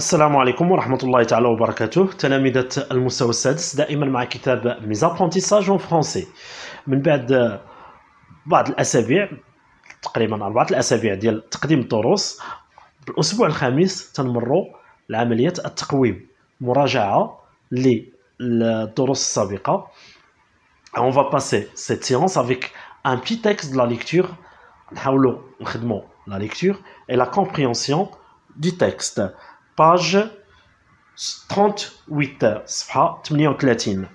السلام عليكم ورحمة الله تعالى وبركاته. تلامذة المستوى السادس دائما مع كتاب ميزابرونتيساج اون فرونسي. من بعد بعض الأسابيع، تقريبا 4 الأسابيع ديال تقديم الدروس، بالأسبوع الخامس تنمروا لعملية التقويم، مراجعة للدروس السابقة. On va passer cette séance avec un petit texte de la lecture. نحاولوا نخدموا la lecture et la compréhension du texte. Page 38, صفحة 38.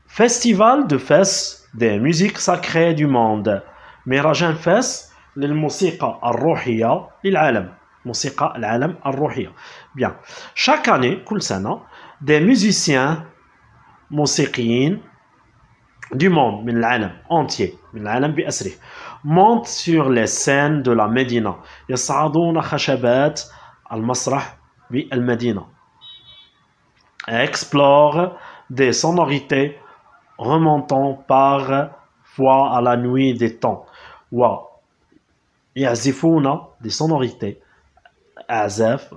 Festival de Fès des musiques sacrées du monde. مهرجان فاس للموسيقى الروحية للعالم. موسيقى العالم الروحية. Bien. Chaque année, كل سنة, des musiciens موسيقيين du monde, من العالم entier, من العالم بأسره, montent sur les scènes de la Médina. يصعدون خشبات المسرح بالمدينة. Explore des sonorités remontant parfois à la nuit des temps. ويعزفون des sonorités أعزاف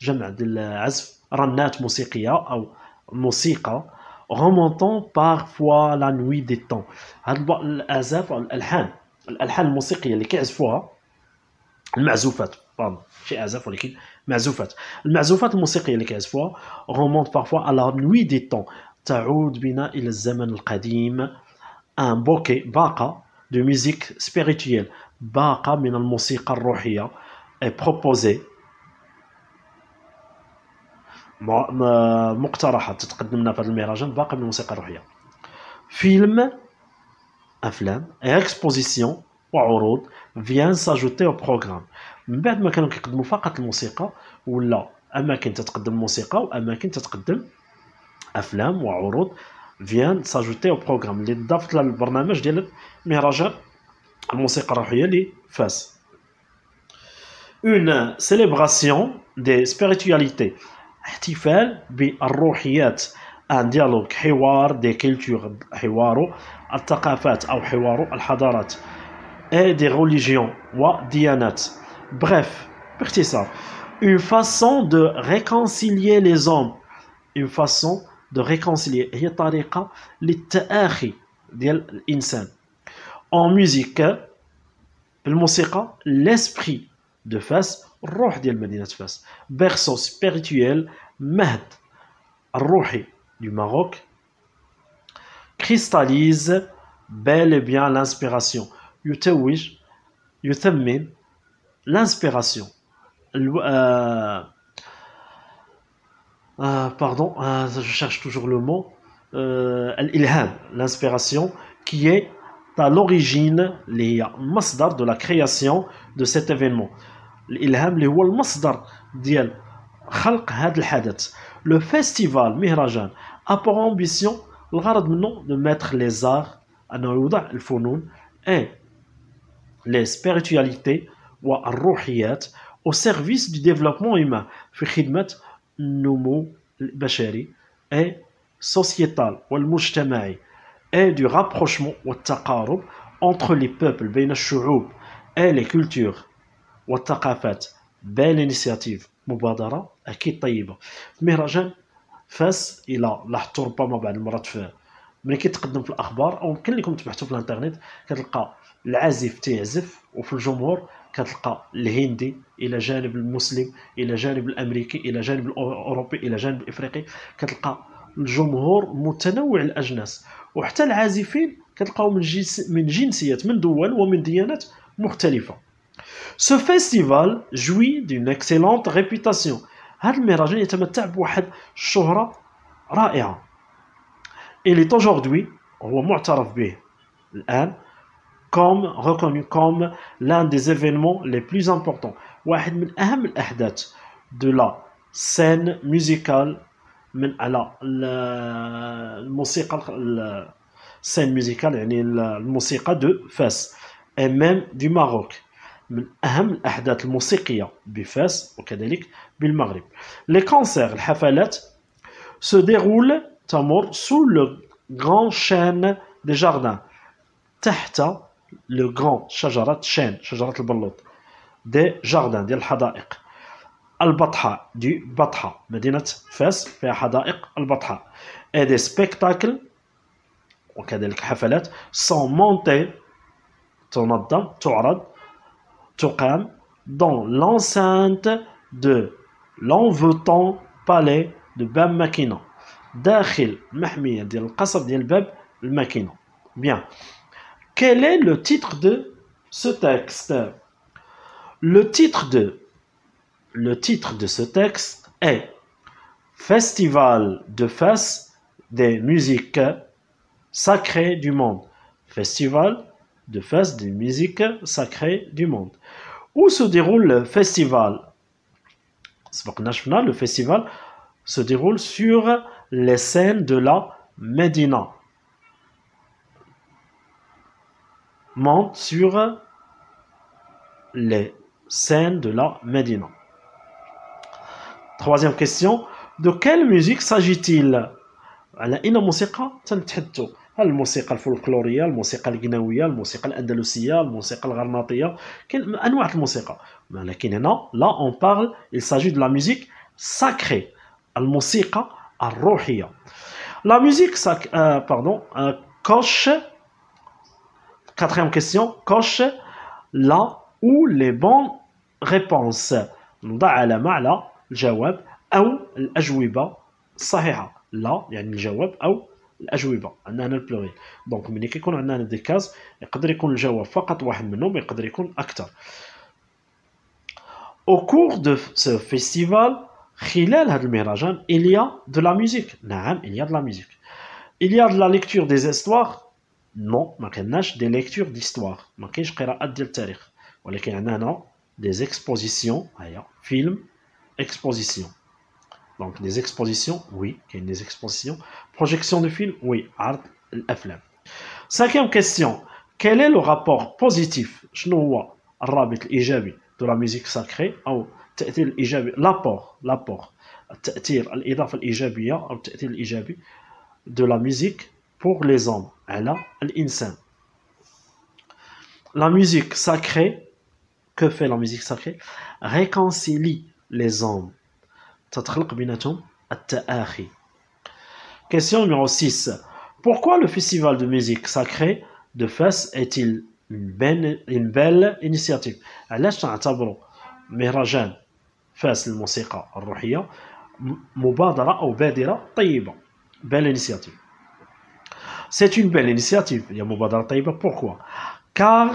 جمع ديال العزف رنات موسيقية أو موسيقى remontant parfois la nuit des temps. هاد الأعزاف أو الألحان الموسيقية اللي كيعزفوها المعزوفات، شي أعزاف ولكن معزوفات، المعزوفات الموسيقية اللي كيعزفوها remonte parfois à la nuit des temps، تعود بنا إلى الزمن القديم. un bouquet باقة de musique spirituelle، باقة من الموسيقى الروحية est proposé، مقترحات تتقدم لنا في هذا المهرجان باقة من الموسيقى الروحية. فيلم أفلام et exposition وعروض vient s'ajouter au programme. من بعد ما كانوا كيقدموا فقط الموسيقى، ولا أماكن تتقدم موسيقى وأماكن تتقدم أفلام وعروض vient s'ajouter au programme اللي ضافت للبرنامج ديال مهرجان الموسيقى الروحية لفاس. une célébration des spiritualités، احتفال بالروحيات، un dialogue، حوار des cultures، حوار الثقافات أو حوار الحضارات، et des religions وديانات. bref، باختصار، une façon de réconcilier les hommes، une façon de réconcilier، هي طريقة للتآخي ديال الإنسان. en musique، بالموسيقى، l'esprit de فاس، الروح ديال مدينة فاس، berceau spirituel، مهد الروحي du Maroc، cristallise bel et bien l'inspiration، يثمن l'inspiration، pardon, je cherche toujours le mot, الإلهام، l'inspiration qui est à l'origine، اللي هي مصدر de la création de cet événement. الإلهام اللي هو المصدر ديال خلق هذا الحدث. le festival مهرجان a pour ambition، الغرض منه de mettre les arts، أنه يوضع الفنون et les spiritualités والروحيات au service du développement humain، في خدمة النمو البشري et sociétal والمجتمعي et du rapprochement والتقارب entre les peuples، بين الشعوب et les cultures والثقافات. belle initiative، مبادرة أكيد طيبة. في مهرجان فاس، إلى لاحظتوا ربما بعض المرات ملي كيتقدم في الأخبار أو يمكن لكم تبحثوا في الانترنت، كتلقى العازف تيعزف وفي الجمهور كتلقى الهندي إلى جانب المسلم، إلى جانب الأمريكي، إلى جانب الأوروبي، إلى جانب الإفريقي، كتلقى الجمهور متنوع الأجناس، وحتى العازفين كتلقاو من جنسيات، من دول ومن ديانات مختلفة. Ce festival jouit d'une excellente réputation، هذا المهرجان يتمتع بواحد الشهرة رائعة. Il est aujourd'hui، هو معترف به الآن، comme reconnu comme l'un des événements les plus importants، واحد من أهم الأحداث de la scène musicale، من على الموسيقى، السين ميوزيكال يعني الموسيقى دو فاس et même du Maroc، من أهم الأحداث الموسيقية بفاس وكذلك بالمغرب. les concerts، الحفلات، se déroulent، تمر sous le grand chêne des jardins، تحت le grand شجرة شين، شجرة البلوط، des jardins ديال الحدائق. البطحاء du بطحاء مدينة فاس فيها حدائق البطحاء et des spectacles وكذلك حفلات sont montés تنظم تعرض تقام dans l'enceinte de l'envoûtant palais de باب ماكينة داخل محمية ديال القصر ديال باب الماكينة. Bien. Quel est le titre de ce texte? Le titre de ce texte est Festival de Fès des musiques sacrées du monde. Festival de Fès des musiques sacrées du monde. Où se déroule le festival? Le festival se déroule sur les scènes de la Médina. Monte sur les scènes de la Médina. Troisième question. De quelle musique s'agit-il? على أين موسيقى تنتحدث؟ هل الموسيقى الفولكلورية، الموسيقى الغنوية، الموسيقى الأندلسية، الموسيقى الغرناطية؟ كاين أنواع الموسيقى، ولكن هنا là on parle, il s'agit de la musique sacrée، الموسيقى الروحية. La musique coche. Quatrième question, coche là où les bonnes réponses. نضع علامة على الجواب أو الأجوبة الصحيحة. لا يعني الجواب أو الأجوبة. عندنا هنا البلوريال. دونك ملي كيكون عندنا هنا دي كاز يقدر يكون الجواب فقط واحد منهم، يقدر يكون أكثر. Au cours de ce festival خلال هذا المهرجان il y a de la musique. نعم il y a de la musique. Il y a de la lecture des histoires. Non, ما كناش des lectures d'histoire. ما كاينش قراءات ديال التاريخ، ولكن عندنا هنا des expositions. هيا film exposition. Donc des expositions, oui, il y a des expositions. Projection de films, oui, عرض الأفلام. Cinquième question, quel est le rapport positif شنو هو الرابط الإيجابي de la musique sacrée أو التأثير الإيجابي l'apport التأثير الإضافة الإيجابية أو التأثير الإيجابي de la musique pour les hommes على الإنسان. La musique sacrée, que fait la musique sacrée? Réconcilie les hommes. تتخلق بيناتهم التآخي. Question numéro 6. Pourquoi le festival de musique sacrée de Fès est-il une belle initiative? علاش تعتبروا مهرجان فاس للموسيقى الروحية مبادرة أو بادرة طيبة؟ Belle initiative. C'est une belle initiative. Il y a مبادرة طيبة. Pourquoi? Car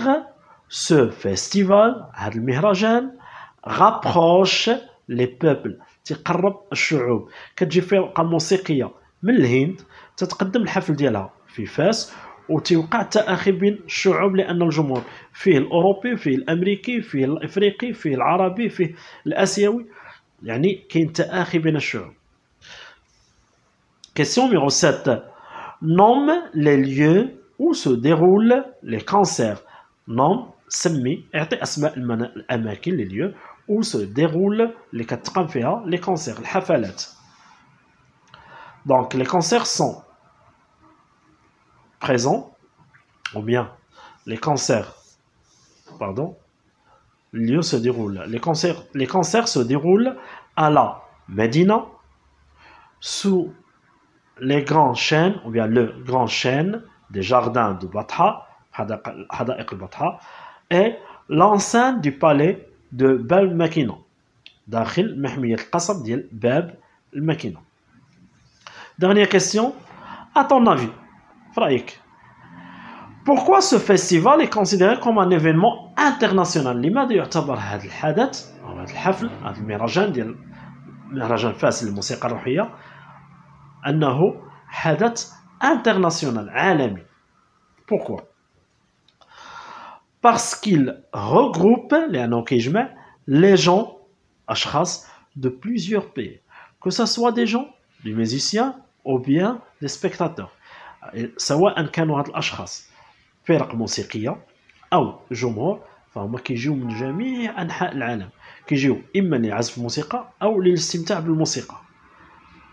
ce festival, هذا المهرجان rapproche les peuples. تقرب الشعوب. كتجي فرقة موسيقية من الهند تتقدم الحفل ديالها في فاس وتوقع التآخي بين الشعوب، لأن الجمهور فيه الأوروبي، فيه الأمريكي، فيه الإفريقي، فيه العربي، فيه الآسيوي، يعني كاين تآخي بين الشعوب. Question numéro 7. Nomme les lieux où se déroulent les concerts. Nomme سمي اعطي أسماء الأماكن les lieux où se déroulent les كتقام فيها les concerts الحفلات. Donc les concerts sont présents ou bien les concerts lieux se déroulent. Les concerts se déroulent à la Médina sous les grands chênes ou bien le grand chêne des jardins de Batha, حدائق البطحاء, et l'enceinte du palais de باب الماكينة داخل محمية القصر ديال باب الماكينة. Dernière question, à ton avis, فرأيك, pourquoi ce festival est considéré comme un événement international؟ لماذا يعتبر هذا الحدث أو هذا الحفل هذا المهرجان ديال مهرجان فاس للموسيقى الروحية أنه حدث international عالمي؟ Pourquoi? Parce qu'il regroupe les gens أشخاص de plusieurs pays, que ce soit des gens, des musiciens ou bien des spectateurs. سواء كانوا هاد الأشخاص فرق موسيقية أو جمهور فهم كيجيو من جميع أنحاء العالم، كيجيو إما لعزف موسيقى أو للاستمتاع بالموسيقى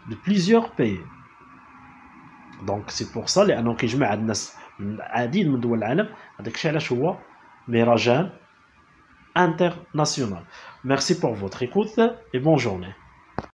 de plusieurs pays. Donc c'est pour ça لأنه كيجمع عند الناس من العديد من دول العالم. هذاك الشيء علاش هو مهرجان internationale. Merci pour votre écoute et bonne journée.